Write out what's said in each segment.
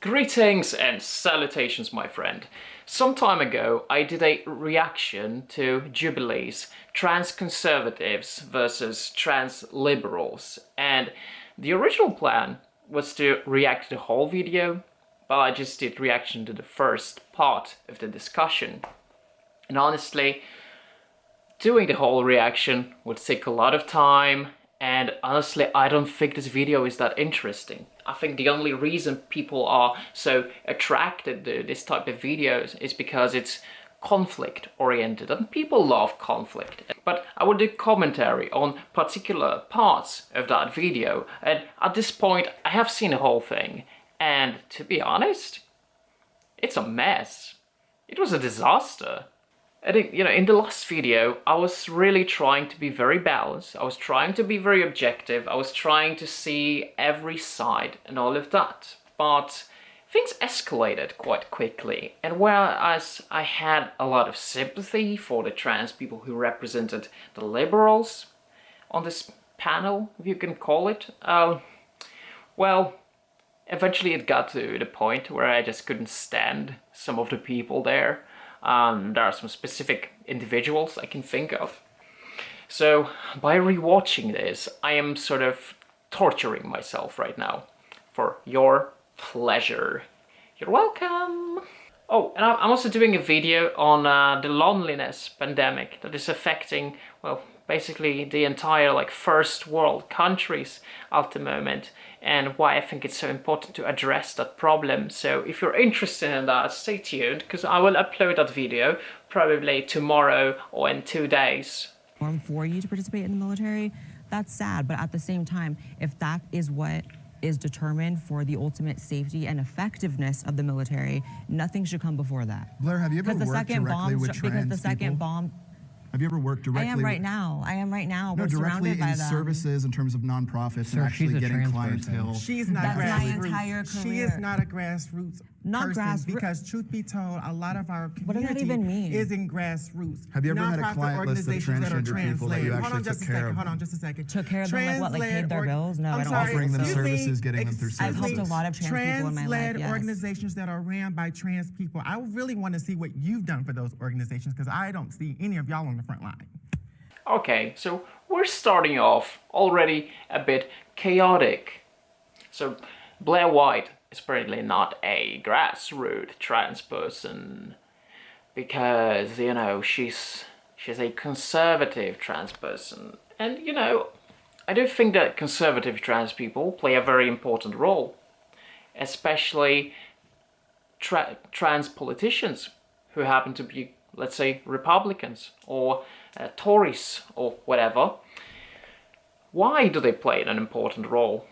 Greetings and salutations, my friend. Some time ago, I did a reaction to Jubilee's trans conservatives versus trans liberals, and the original plan was to react to the whole video, but I just did reaction to the first part of the discussion. And honestly, doing the whole reaction would take a lot of time, and honestly, I don't think this video is that interesting. I think the only reason people are so attracted to this type of videos is because it's conflict oriented, and people love conflict. But I would do commentary on particular parts of that video, and at this point I have seen the whole thing, and to be honest, it's a mess. It was a disaster. I think, in the last video, I was really trying to be very balanced. I was trying to be very objective. I was trying to see every side and all of that. But things escalated quite quickly. And whereas I had a lot of sympathy for the trans people who represented the liberals on this panel, if you can call it, well, eventually it got to the point where I just couldn't stand some of the people there. There are some specific individuals I can think of. So by rewatching this, I am sort of torturing myself right now for your pleasure. You're welcome. Oh, and I'm also doing a video on the loneliness pandemic that is affecting, well, basically the entire first world countries at the moment, and why I think it's so important to address that problem. So if you're interested in that, stay tuned, because I will upload that video probably tomorrow or in 2 days. For you to participate in the military, that's sad, but at the same time, if that is what is determined for the ultimate safety and effectiveness of the military, nothing should come before that. Blaire, have you ever worked directly with trans people? Because the second bomb... Have you ever worked directly? I am right now. No, We're directly surrounded by in them. services in terms of nonprofits and actually getting clientele. She's not That's grassroots. my entire career. She is not a grassroots person because, truth be told, a lot of our community What does that even mean? is in grassroots. Have you ever had a Nonprofit client list of organizations that are transgender people that you trans-led. actually took care of? Hold on just a second. Took care of them, like what, like paid their bills? No, I don't Offering them think so. services, getting them through I've services. helped a lot of trans people in my life, Trans-led yes. organizations that are ran by trans people. I really want to see what you've done for those organizations because I don't see any of y'all on the front line. Okay, so we're starting off already a bit chaotic. So Blaire White is apparently not a grassroots trans person because, she's a conservative trans person. And, I do think that conservative trans people play a very important role, especially trans politicians who happen to be, let's say, Republicans or Tories or whatever. Why do they play an important role?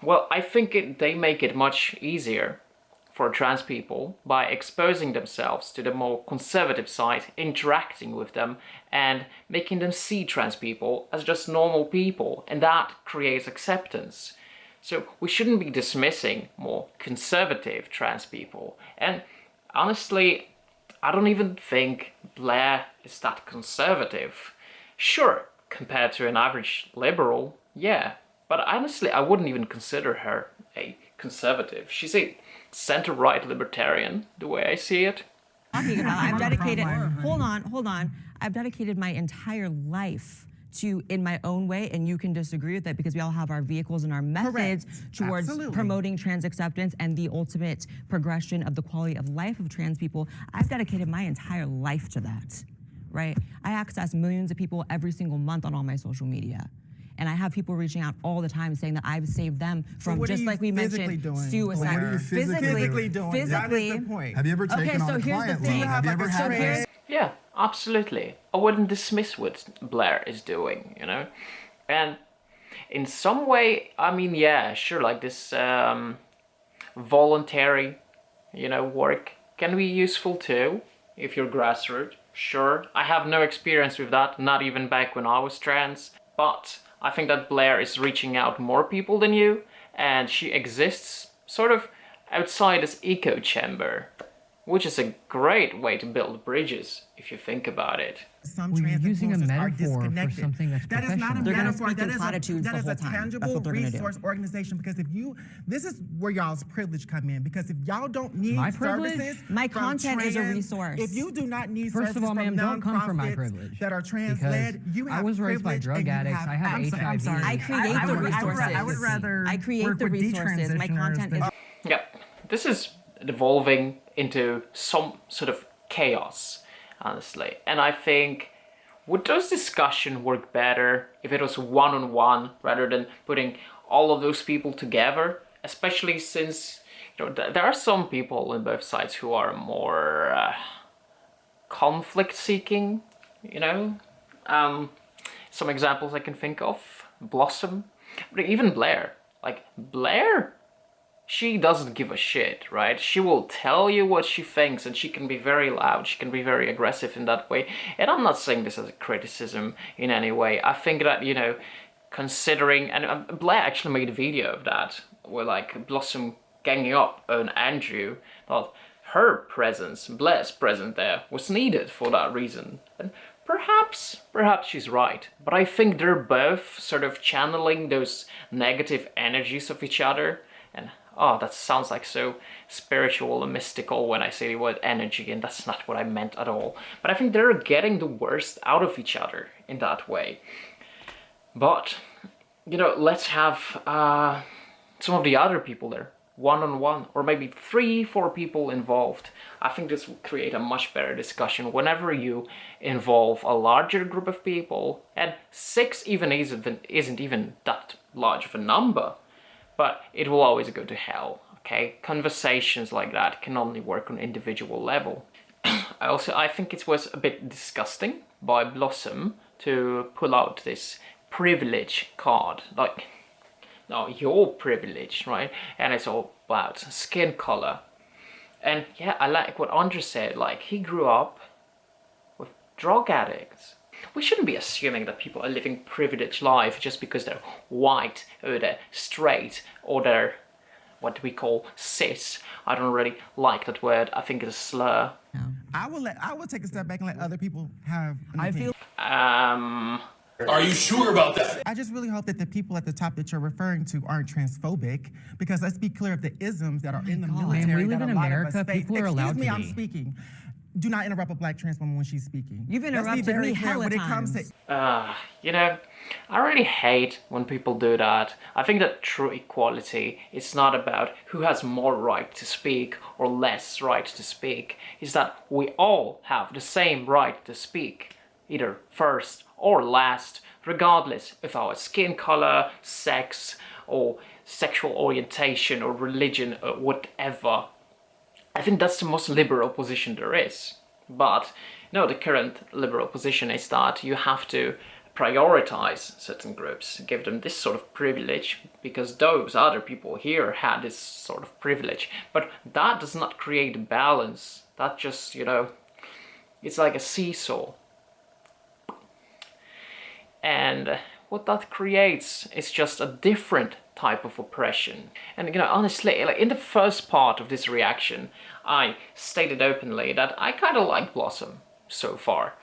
Well, I think they make it much easier for trans people by exposing themselves to the more conservative side, interacting with them, and making them see trans people as just normal people, and that creates acceptance. So we shouldn't be dismissing more conservative trans people. And honestly, I don't even think Blaire is that conservative. Sure, compared to an average liberal, yeah. But honestly, I wouldn't even consider her a conservative. She's a center-right libertarian, the way I see it. I've dedicated, hold on. I've dedicated my entire life to, in my own way, and you can disagree with that because we all have our vehicles and our methods towards promoting trans acceptance and the ultimate progression of the quality of life of trans people. I've dedicated my entire life to that, right? I access millions of people every single month on all my social media. And I have people reaching out all the time saying that I've saved them from, just like we mentioned, suicide. What are you physically doing? Physically. That is the point. Have you ever taken on a client load? Have you ever had Yeah, absolutely. I wouldn't dismiss what Blaire is doing, And in some way, yeah, sure, like this voluntary, work can be useful too, if you're grassroots. Sure, I have no experience with that, not even back when I was trans, but I think that Blaire is reaching out more people than you, and she exists sort of outside this echo chamber. which is a great way to build bridges if you think about it. Some Well, you're trans using a influencers are metaphor for disconnected. something that's That is not a professional. They're gonna metaphor. speak in That platitudes that the is whole a time. That's tangible what they're gonna do. resource organization. Because if you, this is where y'all's privilege come in. Because if y'all don't need My privilege? services, My from content is a trans- resource. If you do not need First of services all, ma'am, from don't come for my nonprofits privilege. that are trans-led, Because you have I was raised by privilege drug and you addicts. have I have access. HIV. I'm sorry. I create the resources. I would rather I create work the with resources. My content is. Yep, this is devolving into some sort of chaos, honestly. And I think, would those discussions work better if it was one-on-one rather than putting all of those people together? Especially since, you know, there are some people on both sides who are more conflict-seeking, you know? Some examples I can think of, Blossom, but even Blaire. Like, Blaire, she doesn't give a shit, right? She will tell you what she thinks, and she can be very loud, she can be very aggressive in that way. And I'm not saying this as a criticism in any way. I think that, you know, considering, and Blaire actually made a video of that, where like Blossom ganging up on Andrew, thought her presence, Blaire's presence there, was needed for that reason. And perhaps she's right, but I think they're both sort of channeling those negative energies of each other. And oh, that sounds like so spiritual and mystical when I say the word energy, and that's not what I meant at all. But I think they're getting the worst out of each other in that way. But, you know, let's have some of the other people there, one-on-one, or maybe 3-4 people involved. I think this will create a much better discussion whenever you involve a larger group of people, and 6 even isn't even that large of a number. But it will always go to hell, okay? Conversations like that can only work on individual level. I think it was a bit disgusting by Blossom to pull out this privilege card. Like, no, you're privileged, right? And it's all about skin color. And yeah, I like what Andre said, like, he grew up with drug addicts. We shouldn't be assuming that people are living privileged life just because they're white, or they're straight, or they're what we call cis. I don't really like that word. I think it's a slur. I will take a step back and let other people have an opinion. Are you sure about that? I just really hope that the people at the top that you're referring to aren't transphobic, because let's be clear of the isms that are in the military. Man, we live that in a lot of America. us face. People are allowed Excuse me, to I'm be. speaking. Do not interrupt a black trans woman when she's speaking. You've Let's be interrupted very me clear hella when it comes times. to You know, I really hate when people do that. I think that true equality is not about who has more right to speak or less right to speak. It's that we all have the same right to speak, either first or last, regardless of our skin color, sex, or sexual orientation, or religion, or whatever. I think that's the most liberal position there is. But, no, the current liberal position is that you have to prioritize certain groups, give them this sort of privilege, because those other people here had this sort of privilege. But that does not create balance. That just, you know, it's like a seesaw. And what that creates is just a different type of oppression. And, you know, honestly, like in the first part of this reaction, I stated openly that I kind of like Blossom so far.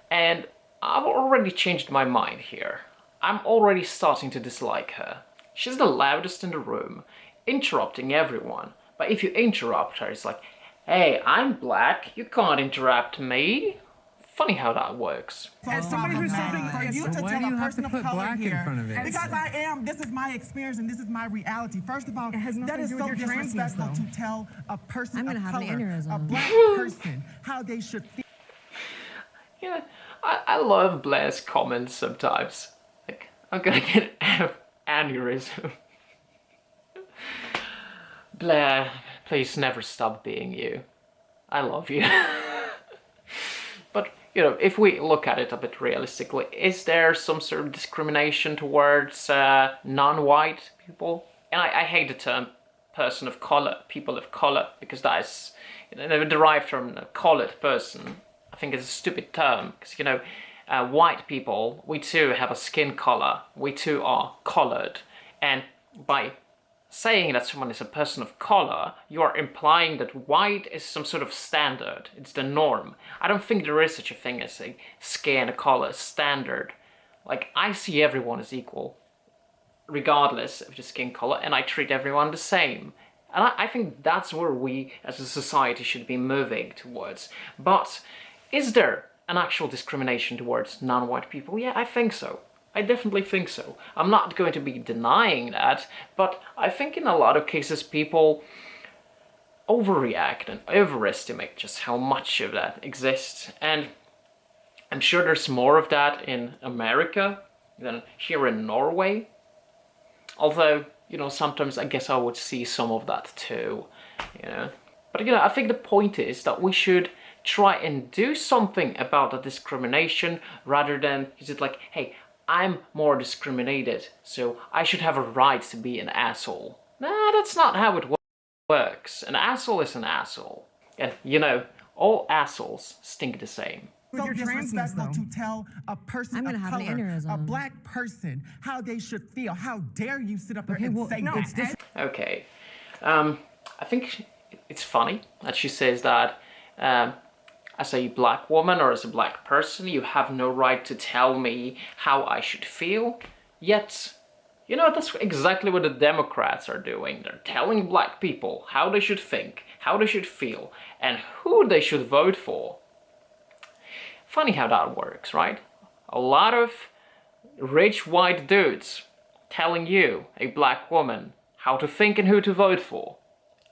And I've already changed my mind here. I'm already starting to dislike her. She's the loudest in the room, interrupting everyone. But if you interrupt her, it's like, hey, I'm black, you can't interrupt me. Funny how that works. As somebody who's something for you to why tell do you a have person to of put color black in here, front of it? because this is my experience and this is my reality. First of all, has nothing that to is do so with your transness, disrespectful though. to tell a person I'm gonna of have an color, aneurysm. a black person, how they should feel. Yeah, I love Blaire's comments sometimes. Like, I'm gonna get an aneurysm. Blaire, please never stop being you. I love you. But, you know, if we look at it a bit realistically, is there some sort of discrimination towards non-white people? And I hate the term person of color, people of color, because that is, you know, derived from a colored person. I think it's a stupid term, because, you know, white people, we too have a skin color, we too are colored, and by saying that someone is a person of color, you are implying that white is some sort of standard. It's the norm. I don't think there is such a thing as a skin color standard. Like, I see everyone as equal, regardless of the skin color, and I treat everyone the same. And I think that's where we as a society should be moving towards. But is there an actual discrimination towards non-white people? Yeah, I think so. I definitely think so. I'm not going to be denying that, but I think in a lot of cases people overreact and overestimate just how much of that exists. And I'm sure there's more of that in America than here in Norway. Although, you know, sometimes I guess I would see some of that too, you know. But, you know, I think the point is that we should try and do something about the discrimination rather than, is it like, hey, I'm more discriminated, so I should have a right to be an asshole. Nah, that's not how it works. An asshole is an asshole. And, you know, all assholes stink the same. So disrespectful to tell a person of have an color, aneurysm. a black person, how they should feel. How dare you sit up here and say that? Okay. I think it's funny that she says that as a black woman or as a black person, you have no right to tell me how I should feel. Yet, you know, that's exactly what the Democrats are doing. They're telling black people how they should think, how they should feel, and who they should vote for. Funny how that works, right? A lot of rich white dudes telling you, a black woman, how to think and who to vote for.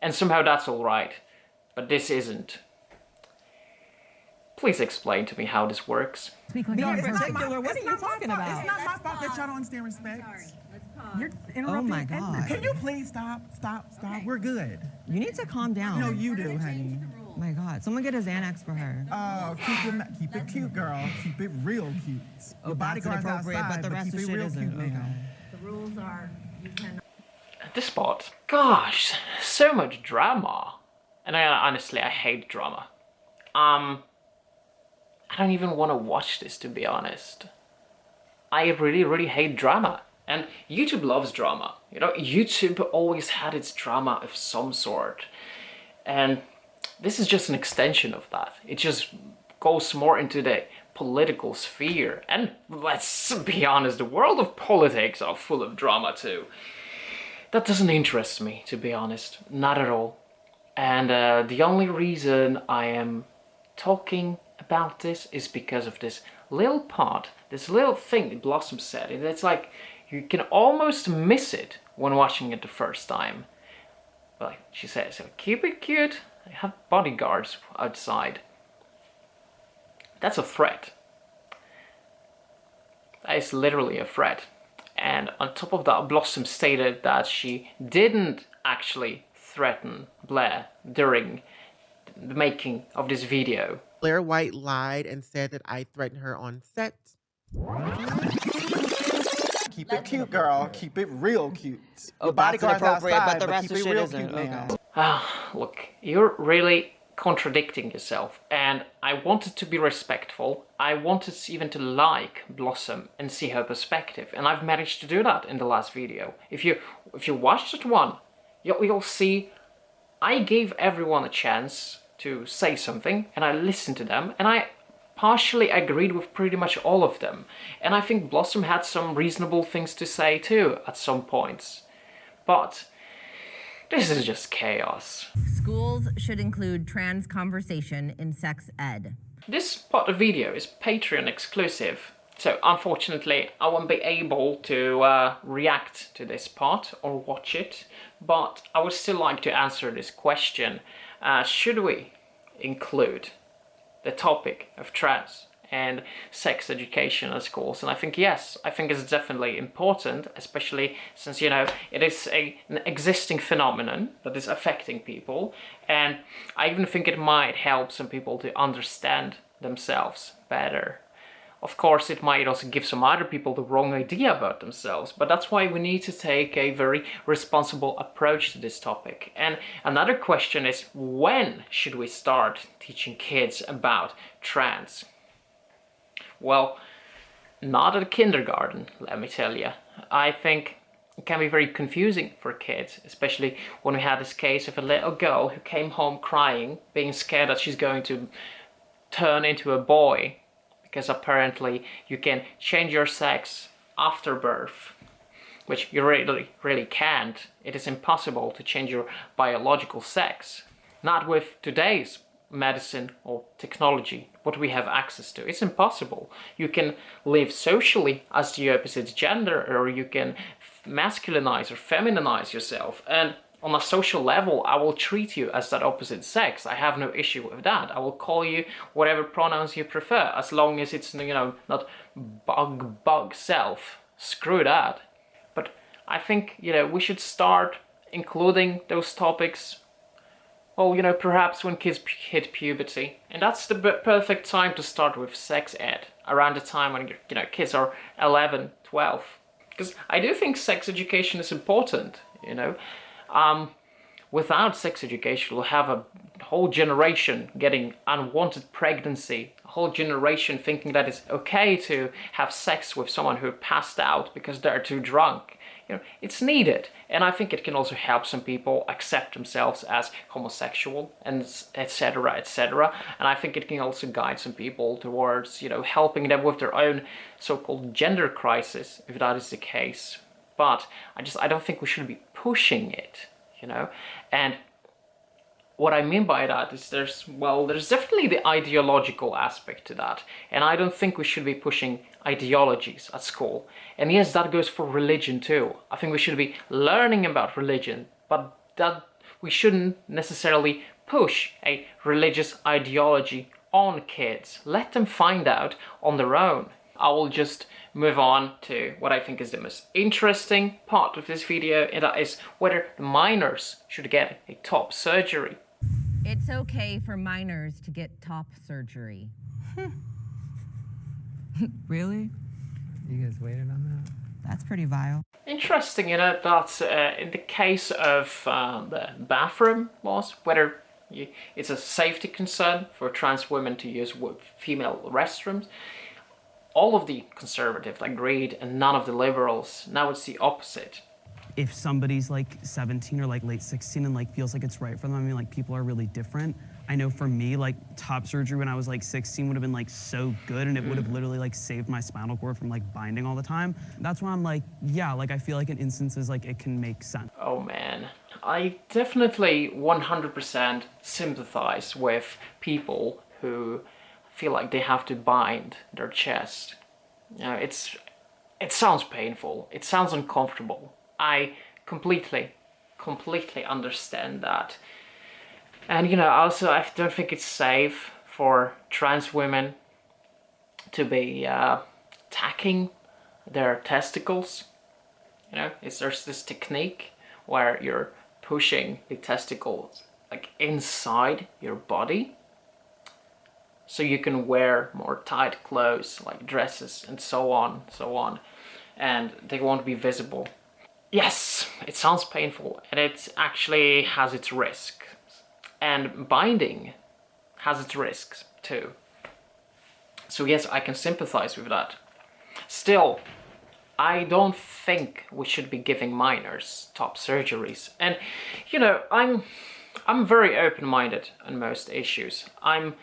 And somehow that's alright. But this isn't. Please explain to me how this works. No, it's not my- what are it's you not my talking fault. about? It's not my fault that y'all don't understand respect. You're Oh my interrupting. God. Can you please stop? Okay. We're good. You need to calm down. No, you do, honey. Oh my God, someone get a Xanax for her. Oh, keep it cute, girl. Keep it real cute. Your bodyguard's inappropriate, outside, but the rest keep of it shit real isn't. cute now. Okay. The rules are you cannot. This part. Gosh, so much drama. And honestly, I hate drama. I don't even want to watch this, to be honest. I really, really hate drama. And YouTube loves drama. You know, YouTube always had its drama of some sort. And this is just an extension of that. It just goes more into the political sphere. And let's be honest, the world of politics are full of drama too. That doesn't interest me, to be honest. Not at all. And the only reason I am talking about this is because of this little part, this little thing that Blossom said. And it's like, you can almost miss it when watching it the first time. But like she says, so keep it cute, have bodyguards outside. That's a threat. That is literally a threat. And on top of that, Blossom stated that she didn't actually threaten Blaire during the making of this video. Blaire White lied and said that I threatened her on set. Keep it cute, girl. Keep it real cute. Your that's bodyguard's inappropriate, outside, but the rest keep of it shit real isn't. cute now. Okay. Look, you're really contradicting yourself, and I wanted to be respectful. I wanted even to like Blossom and see her perspective, and I've managed to do that in the last video. If you watched that one, you'll see I gave everyone a chance to say something, and I listened to them, and I partially agreed with pretty much all of them. And I think Blossom had some reasonable things to say too at some points. But this is just chaos. Schools should include trans conversation in sex ed. This part of the video is Patreon exclusive, so unfortunately I won't be able to react to this part or watch it, but I would still like to answer this question. Should we include the topic of trans and sex education in schools? And I think yes, I think it's definitely important, especially since, you know, it is an existing phenomenon that is affecting people, and I even think it might help some people to understand themselves better. Of course, it might also give some other people the wrong idea about themselves, but that's why we need to take a very responsible approach to this topic. And another question is, when should we start teaching kids about trans? Well, not at kindergarten, let me tell you. I think it can be very confusing for kids, especially when we had this case of a little girl who came home crying, being scared that she's going to turn into a boy, because apparently you can change your sex after birth, which you really can't. It is impossible to change your biological sex. Not with today's medicine or technology, what we have access to. It's impossible. You can live socially as the opposite gender, or you can masculinize or femininize yourself, and on a social level I will treat you as that opposite sex. I have no issue with that. I will call you whatever pronouns you prefer, as long as it's, you know, not bug self. Screw that. But I think, you know, we should start including those topics, well, you know, perhaps when kids hit puberty. And that's the perfect time to start with sex ed, around the time when, you know, kids are 11, 12. Because I do think sex education is important, you know. Without sex education, we'll have a whole generation getting unwanted pregnancy, a whole generation thinking that it's okay to have sex with someone who passed out because they're too drunk. You know, it's needed, and I think it can also help some people accept themselves as homosexual, and etc., etc. And I think it can also guide some people towards, you know, helping them with their own so-called gender crisis, if that is the case. But I don't think we should be pushing it, you know. And what I mean by that is there's definitely the ideological aspect to that, and I don't think we should be pushing ideologies at school. And yes, that goes for religion too. I think we should be learning about religion, but that we shouldn't necessarily push a religious ideology on kids. Let them find out on their own. I will just move on to what I think is the most interesting part of this video, and that is whether minors should get a top surgery. It's okay for minors to get top surgery. Really? You guys waited on that? That's pretty vile. Interesting, you know, that in the case of the bathroom laws, whether it's a safety concern for trans women to use female restrooms, all of the conservatives agreed and none of the liberals. Now it's the opposite. If somebody's like 17 or like late 16 and like feels like it's right for them, I mean, like people are really different. I know for me, like top surgery when I was like 16 would have been like so good, and it would have literally like saved my spinal cord from like binding all the time. That's why I'm like, yeah, like I feel like in instances like it can make sense. Oh man, I definitely 100% sympathize with people who feel like they have to bind their chest. You know, it sounds painful, it sounds uncomfortable. I completely understand that. And you know, also I don't think it's safe for trans women to be tacking their testicles. You know, there's this technique where you're pushing the testicles like inside your body, so you can wear more tight clothes like dresses and so on, and they won't be visible. Yes, it sounds painful, and it actually has its risks. And binding has its risks too. So yes, I can sympathize with that. Still, I don't think we should be giving minors top surgeries. And you know, I'm very open-minded on most issues. I'm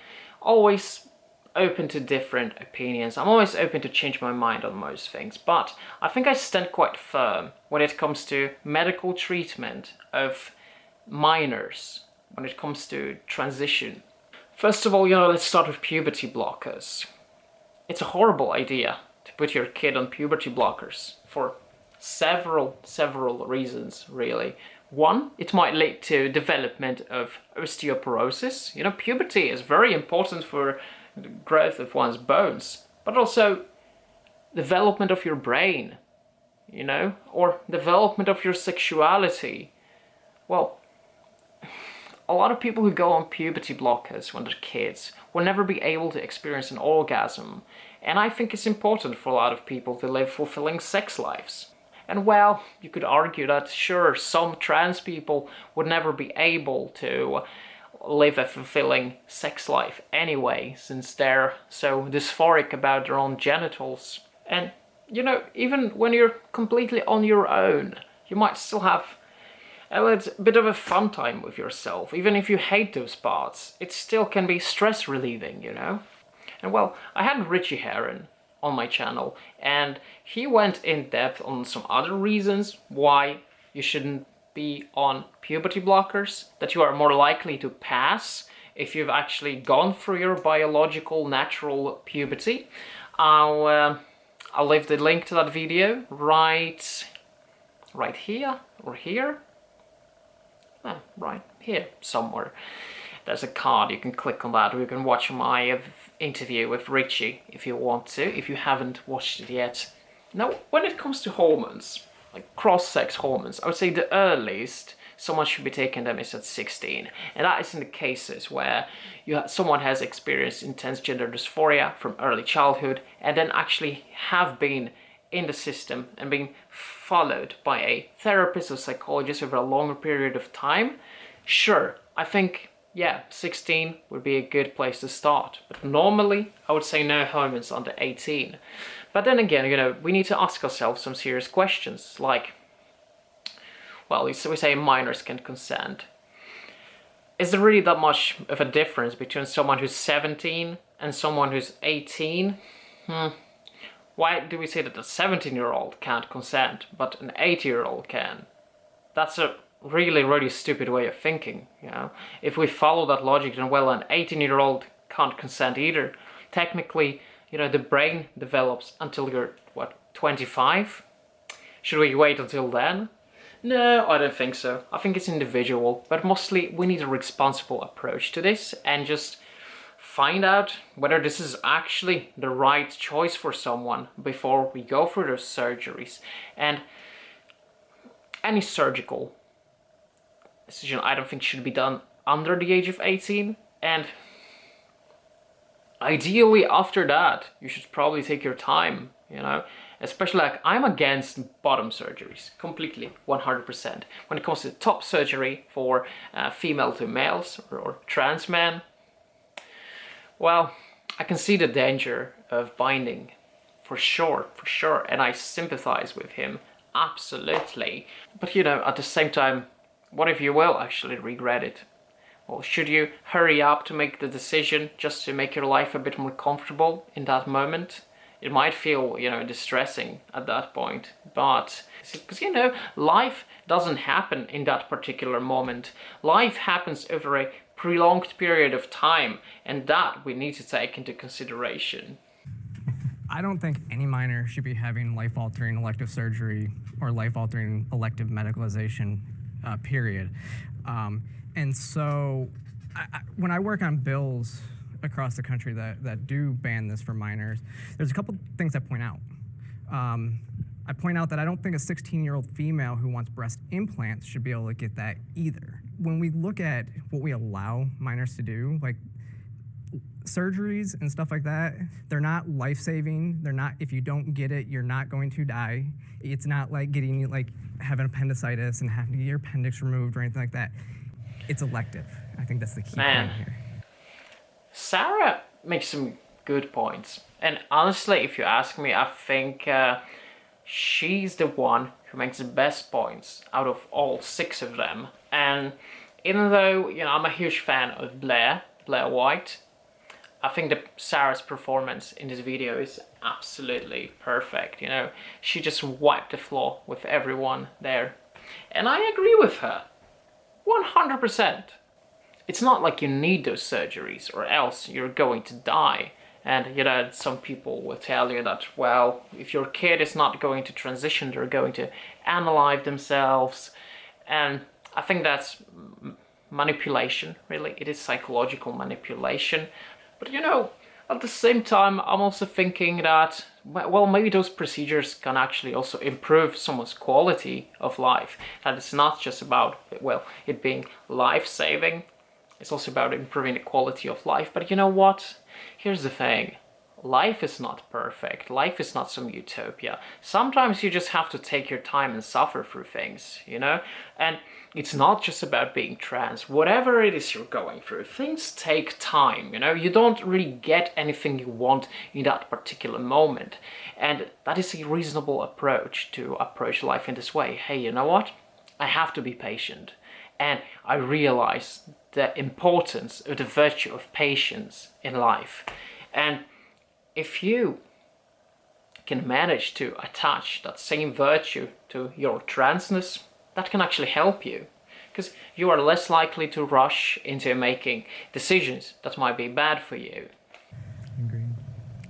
always open to different opinions. I'm always open to change my mind on most things, but I think I stand quite firm when it comes to medical treatment of minors, when it comes to transition. First of all, you know, let's start with puberty blockers. It's a horrible idea to put your kid on puberty blockers for several reasons, really. One, it might lead to development of osteoporosis. You know, puberty is very important for the growth of one's bones, but also development of your brain, you know, or development of your sexuality. Well, a lot of people who go on puberty blockers when they're kids will never be able to experience an orgasm, and I think it's important for a lot of people to live fulfilling sex lives. And well, you could argue that sure, some trans people would never be able to live a fulfilling sex life anyway, since they're so dysphoric about their own genitals. And you know, even when you're completely on your own, you might still have a bit of a fun time with yourself. Even if you hate those parts, it still can be stress relieving, you know? And well, I had Richie Heron on my channel, and he went in depth on some other reasons why you shouldn't be on puberty blockers, that you are more likely to pass if you've actually gone through your biological natural puberty. I'll leave the link to that video right here or here. Right here somewhere. There's a card, you can click on that, or you can watch my interview with Richie if you want to, if you haven't watched it yet. Now, when it comes to hormones, like cross-sex hormones, I would say the earliest someone should be taking them is at 16. And that is in the cases where someone has experienced intense gender dysphoria from early childhood and then actually have been in the system and being followed by a therapist or psychologist over a longer period of time. Sure, I think, yeah, 16 would be a good place to start. But normally, I would say no hormones under 18. But then again, you know, we need to ask ourselves some serious questions, like, well, we say minors can consent. Is there really that much of a difference between someone who's 17 and someone who's 18? Why do we say that a 17-year-old can't consent, but an 80-year-old can? That's a really, really stupid way of thinking, you know? If we follow that logic, then well, an 18-year-old can't consent either. Technically, you know, the brain develops until you're, what, 25? Should we wait until then? No, I don't think so. I think it's individual, but mostly we need a responsible approach to this and just find out whether this is actually the right choice for someone before we go through those surgeries. And any surgical decision, I don't think, should be done under the age of 18. And ideally after that, you should probably take your time, you know? Especially, like, I'm against bottom surgeries, completely, 100%. When it comes to top surgery for female to males or trans men, well, I can see the danger of binding, for sure, and I sympathize with him, absolutely. But, you know, at the same time, what if you will actually regret it? Well, should you hurry up to make the decision just to make your life a bit more comfortable in that moment? It might feel, you know, distressing at that point, but, because, you know, life doesn't happen in that particular moment. Life happens over a prolonged period of time, and that we need to take into consideration. I don't think any minor should be having life-altering elective surgery or life-altering elective medicalization, period. And so when I work on bills across the country that do ban this for minors, there's a couple things I point out. I point out that I don't think a 16-year-old female who wants breast implants should be able to get that either. When we look at what we allow minors to do, like surgeries and stuff like that, they're not life-saving. They're not, if you don't get it, you're not going to die. It's not like having appendicitis and having to get your appendix removed or anything like that. It's elective. I think that's the key point here. Sara makes some good points, and honestly, if you ask me, I think she's the one who makes the best points out of all 6 of them. And even though, you know, I'm a huge fan of Blaire White, I think that Sara's performance in this video is absolutely perfect. You know, she just wiped the floor with everyone there, and I agree with her 100%. It's not like you need those surgeries or else you're going to die. And, you know, some people will tell you that, well, if your kid is not going to transition, they're going to analyze themselves. And I think that's manipulation, really. It is psychological manipulation. But, you know, at the same time, I'm also thinking that, well, maybe those procedures can actually also improve someone's quality of life. That it's not just about, well, it being life-saving. It's also about improving the quality of life. But you know what? Here's the thing. life is not perfect. Life is not some utopia. Sometimes you just have to take your time and suffer through things, you know? And it's not just about being trans. Whatever it is you're going through, things take time, you know? You don't really get anything you want in that particular moment. And that is a reasonable approach to approach life in this way. Hey, you know what? I have to be patient. And I realize the importance of the virtue of patience in life. And if you can manage to attach that same virtue to your transness, that can actually help you, because you are less likely to rush into making decisions that might be bad for you. Agreed.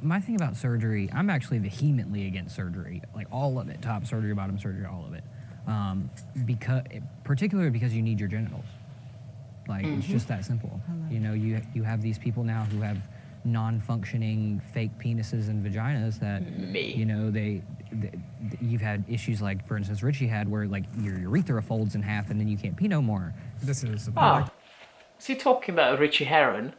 My thing about surgery, I'm actually vehemently against surgery, like all of it, top surgery, bottom surgery, all of it. Particularly because you need your genitals. Like, it's just that simple. You know, you have these people now who have non-functioning fake penises and vaginas that, you know, you've had issues like, for instance, Richie had, where like your urethra folds in half and then you can't pee no more. This is See, talking about Richie Herron,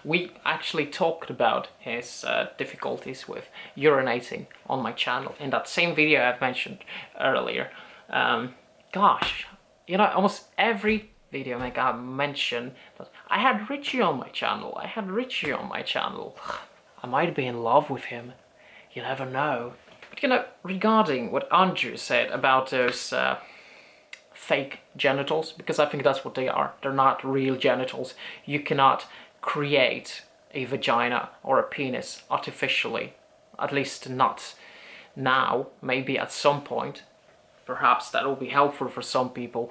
we actually talked about his difficulties with urinating on my channel in that same video I've mentioned earlier. Gosh, you know, almost every video I mentioned that I had Richie on my channel. I might be in love with him. You never know. But you know, regarding what Andrew said about those fake genitals, because I think that's what they are. They're not real genitals. You cannot create a vagina or a penis artificially. At least not now. Maybe at some point. Perhaps that will be helpful for some people.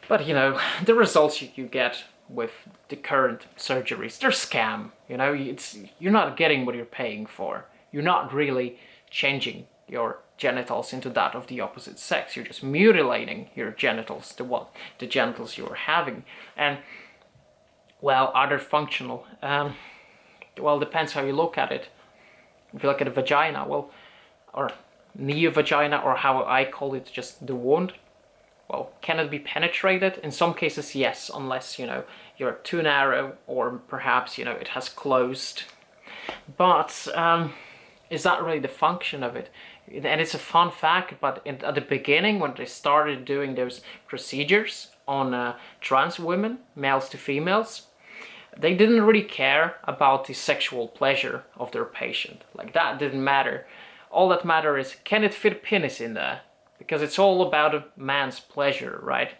But, you know, the results you get with the current surgeries, they're scam. You know, you're not getting what you're paying for. You're not really changing your genitals into that of the opposite sex. You're just mutilating your genitals, the genitals you're having. And, well, are they functional? Well, depends how you look at it. If you look at a vagina, well, or neo-vagina, or how I call it, just the wound. Well, can it be penetrated? In some cases, yes, unless, you know, you're too narrow or perhaps, you know, it has closed. But is that really the function of it? And it's a fun fact, but at the beginning, when they started doing those procedures on trans women, males to females, they didn't really care about the sexual pleasure of their patient. Like, that didn't matter. All that matters is, can it fit a penis in there? Because it's all about a man's pleasure, right?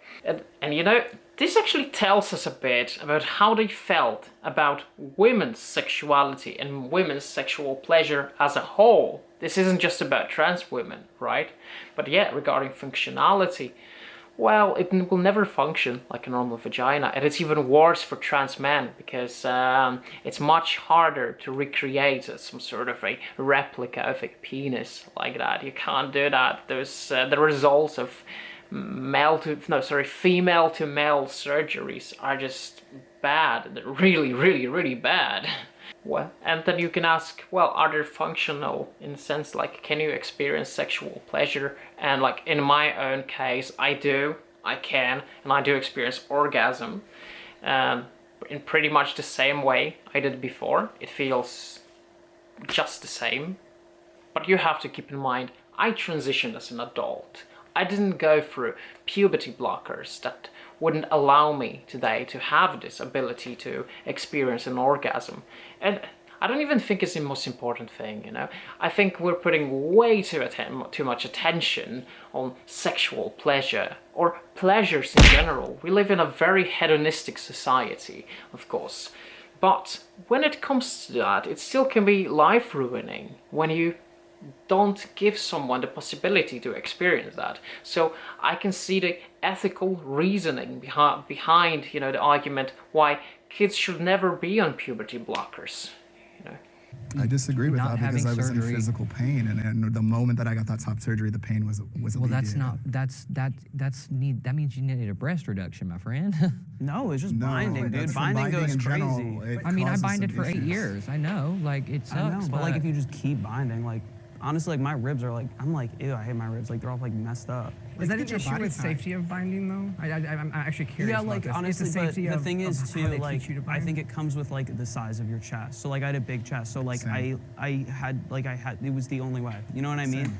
And you know, this actually tells us a bit about how they felt about women's sexuality and women's sexual pleasure as a whole. This isn't just about trans women, right? But yeah, regarding functionality, well, it will never function like a normal vagina. And it's even worse for trans men, because it's much harder to recreate some sort of a replica of a penis like that. You can't do that. There's the results of female to male surgeries are just bad. They're really, really, really bad. Well, and then you can ask, well, are they functional in the sense, like, can you experience sexual pleasure? And like in my own case, I can, and I do experience orgasm in pretty much the same way I did before. It feels just the same. But you have to keep in mind, I transitioned as an adult. I didn't go through puberty blockers that wouldn't allow me today to have this ability to experience an orgasm. And I don't even think it's the most important thing, you know. I think we're putting way too much attention on sexual pleasure, or pleasures in general. We live in a very hedonistic society, of course. But when it comes to that, it still can be life-ruining when you don't give someone the possibility to experience that. So I can see the ethical reasoning behind, you know, the argument why kids should never be on puberty blockers. You know, I disagree with that, because I was in physical pain, and the moment that I got that top surgery, the pain was alleviated. That means you needed a breast reduction, my friend. No, it's just binding, dude. Binding goes crazy. I mean, I binded for 8 years. I know, like, it sucks. I know, but like, if you just keep binding, like, honestly, like my ribs are like, I'm like, ew, I hate my ribs. Like they're all like messed up. Is that Look at an your issue body with type. safety of binding though? I'm actually curious. Yeah, about like this. Is honestly, but safety the of- thing of is how too, they like teach you to I bind? think it comes with like the size of your chest. So like I had a big chest, so like Same. I had it was the only way. You know what I mean?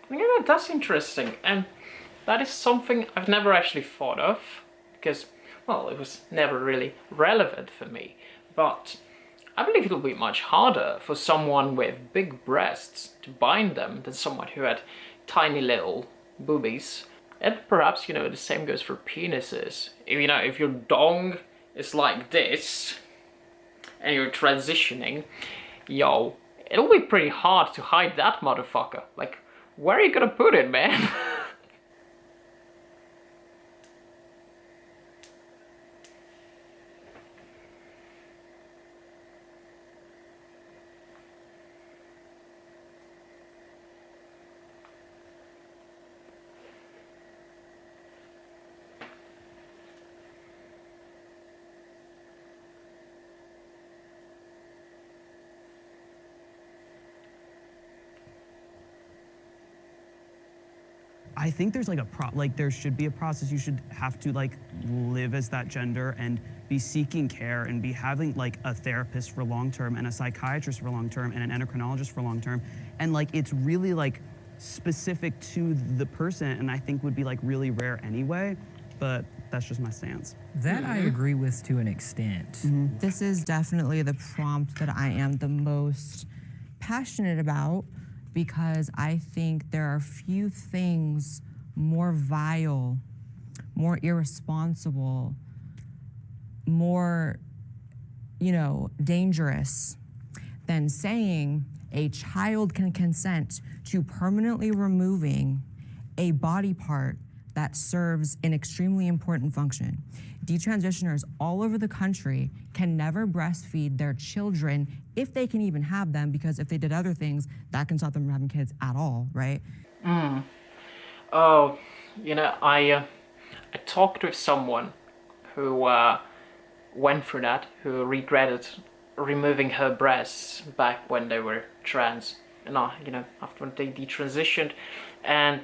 Yeah, that's interesting, and that is something I've never actually thought of, because, well, it was never really relevant for me, but I believe it'll be much harder for someone with big breasts to bind them than someone who had tiny little boobies. And perhaps, you know, the same goes for penises. You know, if your dong is like this, and you're transitioning, yo, it'll be pretty hard to hide that motherfucker. Like, where are you gonna put it, man? I think there's like there should be a process. You should have to like live as that gender and be seeking care and be having like a therapist for long term and a psychiatrist for long term and an endocrinologist for long term. And like it's really like specific to the person, and I think would be like really rare anyway. But that's just my stance. That I agree with to an extent. This is definitely the prompt that I am the most passionate about, because I think there are few things more vile, more irresponsible, more, dangerous than saying a child can consent to permanently removing a body part that serves an extremely important function. Detransitioners all over the country can never breastfeed their children if they can even have them, because if they did other things, that can stop them from having kids at all, right? Oh, I talked with someone who went through that, who regretted removing her breasts back when they were trans, and after they detransitioned. And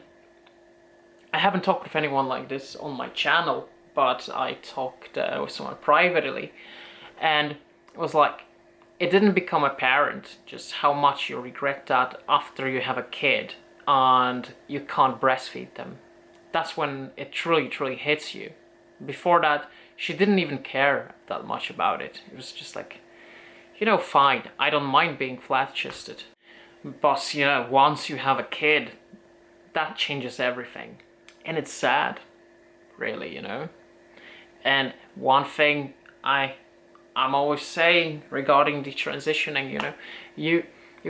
I haven't talked with anyone like this on my channel, but I talked with someone privately, and it was like, it didn't become apparent just how much you regret that after you have a kid and you can't breastfeed them. That's when it truly, truly hits you. Before that, she didn't even care that much about it. It was just like, fine, I don't mind being flat-chested. But, once you have a kid, that changes everything. And it's sad, really, And one thing I'm always saying regarding detransitioning, you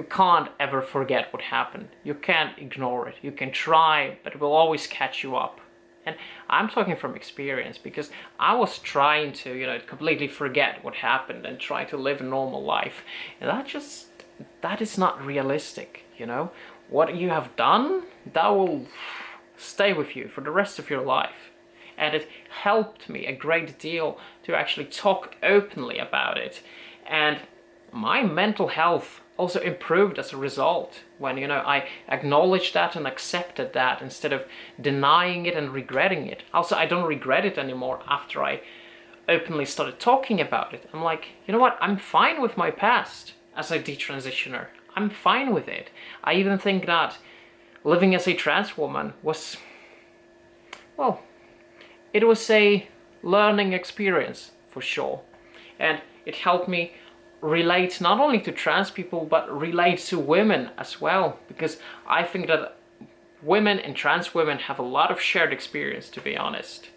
can't ever forget what happened. You can't ignore it. You can try, but it will always catch you up. And I'm talking from experience, because I was trying to, completely forget what happened and try to live a normal life. And that is not realistic, What you have done, that will stay with you for the rest of your life. And it helped me a great deal to actually talk openly about it. And my mental health also improved as a result when, I acknowledged that and accepted that instead of denying it and regretting it. Also, I don't regret it anymore after I openly started talking about it. I'm like, you know what? I'm fine with my past as a detransitioner. I'm fine with it. I even think that living as a trans woman was, well, it was a learning experience for sure. And it helped me relate not only to trans people, but relate to women as well. Because I think that women and trans women have a lot of shared experience, to be honest.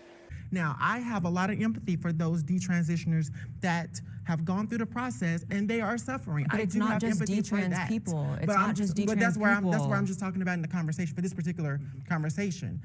Now, I have a lot of empathy for those detransitioners that have gone through the process and they are suffering. But I it's do not have just empathy for detrans that. people. It's But not I'm just But detrans that's where people. I'm just talking about in the conversation, for this particular conversation.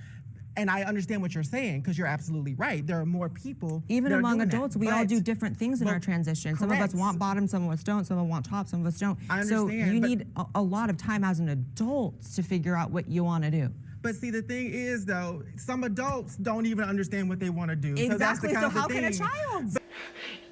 And I understand what you're saying, because you're absolutely right. There are more people. Even that are among doing adults, that. we all But- do different things in but- our transition. Some of us correct. want bottoms, some of us don't. Some of us want tops, some of us don't. I So understand, you but- need a lot of time as an adult to figure out what you want to do. But see, the thing is, though, some adults don't even understand what they want to do. So that's the Exactly. kind So of the how can a thing. child?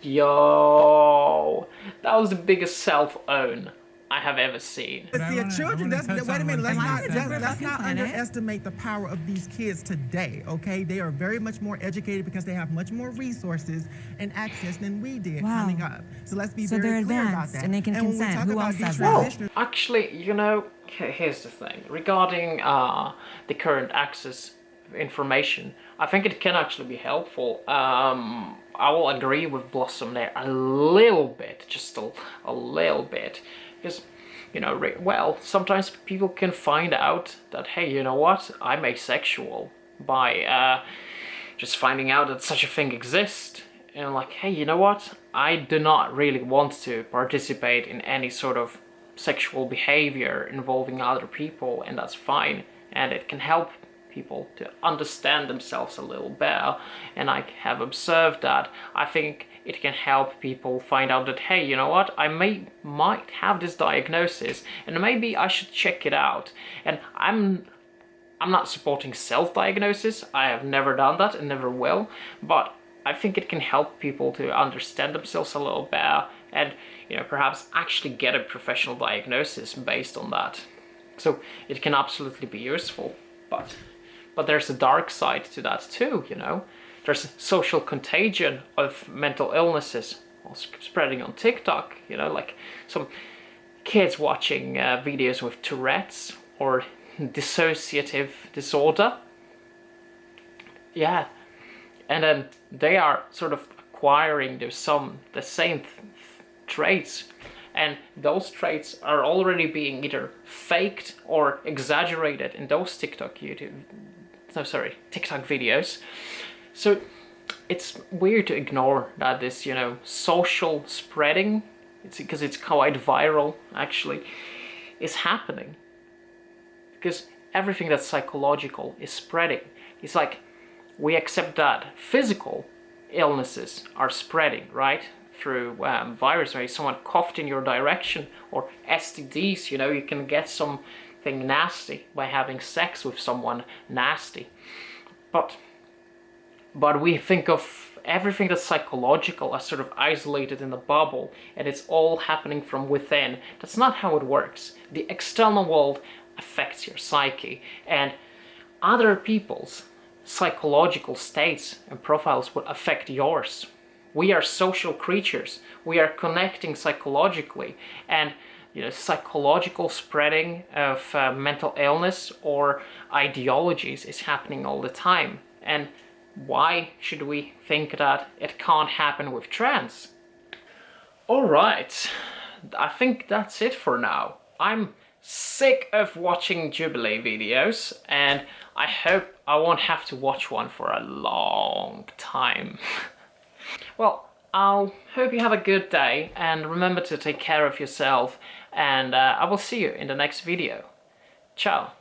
Yo, that was the biggest self-own I have ever seen. But see, children, wait a minute, let's not planet. underestimate the power of these kids today, okay? They are very much more educated because they have much more resources and access than we did coming up. So let's be very they're clear about advanced that. and they can when we consent. talk Who about else does detransition, Actually, you know, here's the thing. Regarding the current access of information, I think it can actually be helpful. I will agree with Blossom there a little bit, just a little bit. Because, you know, well, sometimes people can find out that, hey, you know what, I'm asexual by just finding out that such a thing exists. And like, hey, you know what, I do not really want to participate in any sort of sexual behavior involving other people, and that's fine. And it can help people to understand themselves a little better. And I have observed that. I think it can help people find out that, hey, you know what, I might have this diagnosis and maybe I should check it out. And I'm not supporting self-diagnosis. I have never done that and never will, but I think it can help people to understand themselves a little better and, you know, perhaps actually get a professional diagnosis based on that. So it can absolutely be useful, but there's a dark side to that too, you know. There's social contagion of mental illnesses spreading on TikTok, you know, like some kids watching videos with Tourette's or dissociative disorder. Yeah, and then they are sort of acquiring the same traits, and those traits are already being either faked or exaggerated in those TikTok videos. So it's weird to ignore that this, you know, social spreading, it's because it's quite viral actually, is happening. Because everything that's psychological is spreading. It's like we accept that physical illnesses are spreading, right? Through virus, maybe someone coughed in your direction, or STDs, you know, you can get something nasty by having sex with someone nasty. But we think of everything that's psychological as sort of isolated in a bubble, and it's all happening from within. That's not how it works. The external world affects your psyche, and other people's psychological states and profiles will affect yours. We are social creatures. We are connecting psychologically, and, you know, psychological spreading of mental illness or ideologies is happening all the time. And why should we think that it can't happen with trans? Alright, I think that's it for now. I'm sick of watching Jubilee videos, and I hope I won't have to watch one for a long time. Well, I'll hope you have a good day, and remember to take care of yourself, and I will see you in the next video. Ciao.